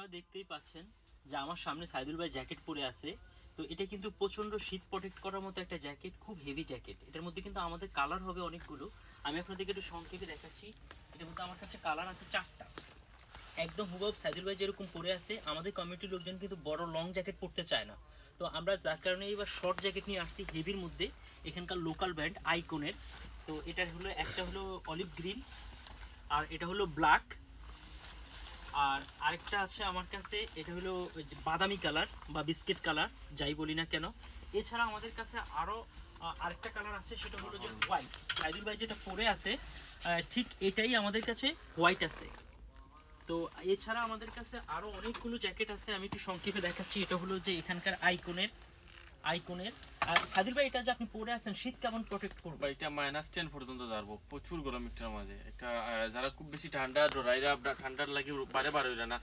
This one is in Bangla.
আপনারা দেখতেই পাচ্ছেন যে আমার সামনে সাইদুল ভাই জ্যাকেট পরে আছে। তো এটা কিন্তু প্রচন্ড শীত প্রোটেক্ট করার মতো একটা জ্যাকেট, খুব হেভি জ্যাকেট। এটার মধ্যে কিন্তু আমাদের কালার হবে অনেকগুলো, আমি আপনাদেরকে একটু সংক্ষেপে দেখাচ্ছি। এটার মধ্যে আমার কাছে কালার আছে 4টা। একদম হুবহু সাইদুল ভাই যেরকম পরে আছে, আমাদের কমিউনিটির লোকজন কিন্তু বড় লং জ্যাকেট পরতে চায় না। তো আমরা যার কারণে এবার শর্ট জ্যাকেট নিয়ে আসছি হেভির মধ্যে, এখানকার লোকাল ব্র্যান্ড আইকনের। তো এটা হলো, একটা হলো অলিভ গ্রিন, আর এটা হলো ব্ল্যাক, আর আরেকটা আছে আমার কাছে, এটা হলো ওই যে বাদামি কালার বা বিস্কিট কালার, যাই বলি না কেন। এছাড়া আমাদের কাছে আরও আরেকটা কালার আছে, সেটা হলো যে হোয়াইট। সাইদুল ভাই যেটা পরে আছে ঠিক এটাই আমাদের কাছে হোয়াইট আছে। তো এছাড়া আমাদের কাছে আরও অনেকগুলো জ্যাকেট আছে, আমি একটু সংক্ষেপে দেখাচ্ছি। এটা হলো যে এখানকার আইকনের। আর সাদির ভাই, এটা যে আপনি পরে আছেন, শীত কেমন প্রোটেক্ট করবে? বা এটা -10 পর্যন্ত যাবো, প্রচুর গরম একটার মাঝে। একটা যারা খুব বেশি ঠান্ডা ডরাইরা ঠান্ডার লাগে বারে বারে না,